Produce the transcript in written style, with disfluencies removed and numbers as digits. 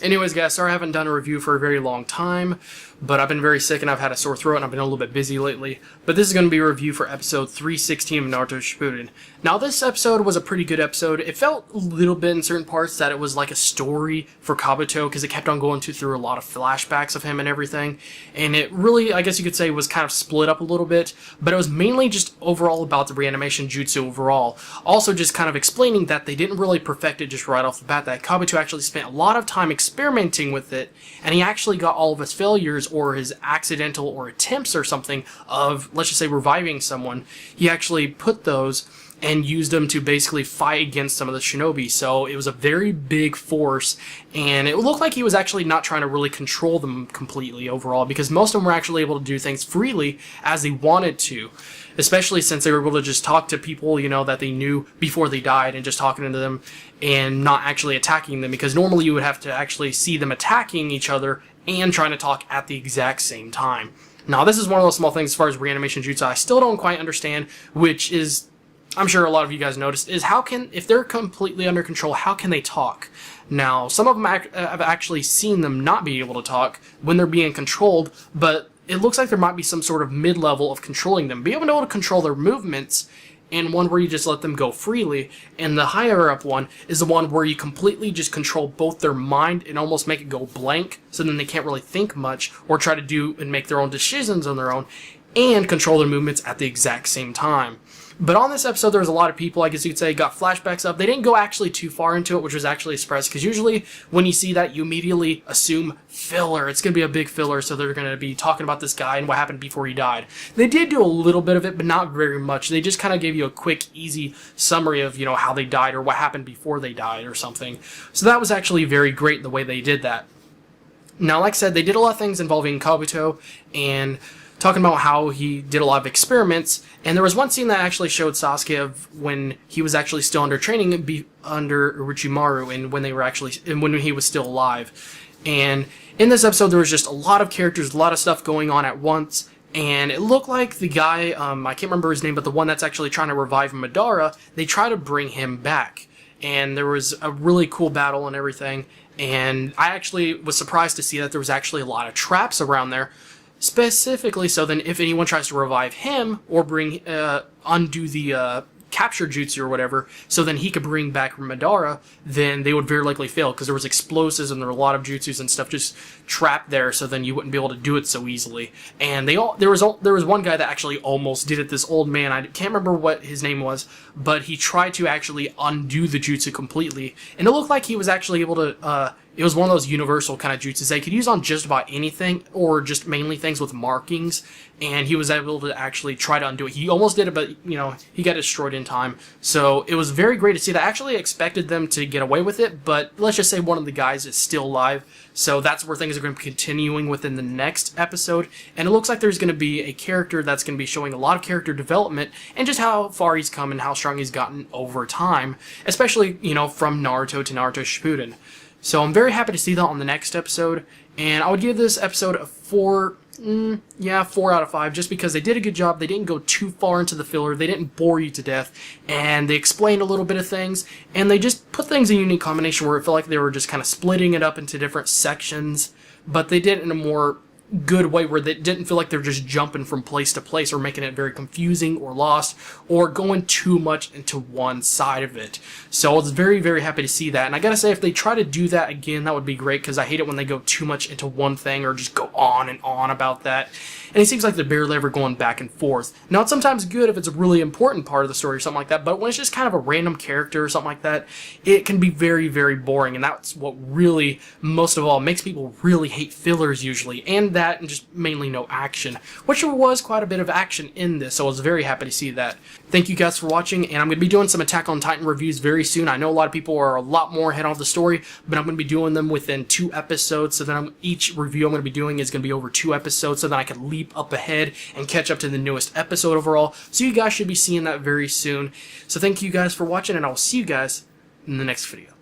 Anyways, guys, sorry I haven't done a review for a very long time, but I've been very sick and I've had a sore throat and I've been a little bit busy lately. But this is going to be a review for episode 316 of Naruto Shippuden. Now, this episode was a pretty good episode. It felt a little bit in certain parts that it was like a story for Kabuto because it kept on going through a lot of flashbacks of him and everything. And it really, I guess you could say, was kind of split up a little bit, but it was mainly just overall about the reanimation jutsu overall. Also just kind of explaining that they didn't really perfect it just right off the bat, that Kabuto actually spent a lot of time experimenting with it, and he actually got all of his failures or his accidental or attempts or something of, let's just say, reviving someone. He actually put those and used them to basically fight against some of the shinobi. So it was a very big force, and it looked like he was actually not trying to really control them completely overall, because most of them were actually able to do things freely as they wanted to, especially since they were able to just talk to people, you know, that they knew before they died, and just talking to them and not actually attacking them, because normally you would have to actually see them attacking each other and trying to talk at the exact same time. Now, this is one of those small things as far as reanimation jutsu I still don't quite understand, which is, I'm sure a lot of you guys noticed, is how can, if they're completely under control, how can they talk? Now, some of them I've actually seen them not be able to talk when they're being controlled, but it looks like there might be some sort of mid-level of controlling them. Being able to control their movements, and one where you just let them go freely, and the higher up one is the one where you completely just control both their mind and almost make it go blank, so then they can't really think much or try to do and make their own decisions on their own, and control their movements at the exact same time. But on this episode, there was a lot of people, I guess you could say, got flashbacks up. They didn't go actually too far into it, which was actually a surprise, because usually when you see that, you immediately assume filler. It's going to be a big filler, so they're going to be talking about this guy and what happened before he died. They did do a little bit of it, but not very much. They just kind of gave you a quick, easy summary of, you know, how they died or what happened before they died or something. So that was actually very great the way they did that. Now, like I said, they did a lot of things involving Kabuto and talking about how he did a lot of experiments, and there was one scene that actually showed Sasuke of when he was actually still under training under Orochimaru, and when they were actually, and when he was still alive. And in this episode, there was just a lot of characters, a lot of stuff going on at once, and it looked like the guy, I can't remember his name, but the one that's actually trying to revive Madara, they try to bring him back. And there was a really cool battle and everything, and I actually was surprised to see that there was actually a lot of traps around there, specifically so then if anyone tries to revive him or bring undo the capture jutsu or whatever, so then he could bring back Madara, then they would very likely fail, because there was explosives and there were a lot of jutsus and stuff just trapped there, so then you wouldn't be able to do it so easily. And there was one guy that actually almost did it, this old man, I can't remember what his name was, but he tried to actually undo the jutsu completely, and it looked like he was actually able to, it was one of those universal kind of jutsus they could use on just about anything, or just mainly things with markings, and he was able to actually try to undo it. He almost did it, but, you know, he got destroyed in time. So it was very great to see that. I actually expected them to get away with it, but let's just say one of the guys is still alive, so that's where things are going to be continuing within the next episode, and it looks like there's going to be a character that's going to be showing a lot of character development, and just how far he's come and how strong he's gotten over time, especially, you know, from Naruto to Naruto Shippuden. So I'm very happy to see that on the next episode, and I would give this episode a 4 out of 5, just because they did a good job. They didn't go too far into the filler, they didn't bore you to death, and they explained a little bit of things, and they just put things in a unique combination where it felt like they were just kind of splitting it up into different sections, but they did it in a more good way where they didn't feel like they're just jumping from place to place or making it very confusing or lost or going too much into one side of it. So I was very, very happy to see that. And I gotta say, if they try to do that again, that would be great, because I hate it when they go too much into one thing or just go on and on about that. And it seems like they're barely ever going back and forth. Now, it's sometimes good if it's a really important part of the story or something like that, but when it's just kind of a random character or something like that, it can be very, very boring. And that's what really, most of all, makes people really hate fillers usually, and that, and just mainly no action, which there was quite a bit of action in this, so I was very happy to see that. Thank you guys for watching, and I'm going to be doing some Attack on Titan reviews very soon. I know a lot of people are a lot more ahead on the story, but I'm going to be doing them within 2 episodes, so then each review I'm going to be doing is going to be over 2 episodes, so then I can leap up ahead and catch up to the newest episode overall, so you guys should be seeing that very soon. So thank you guys for watching, and I will see you guys in the next video.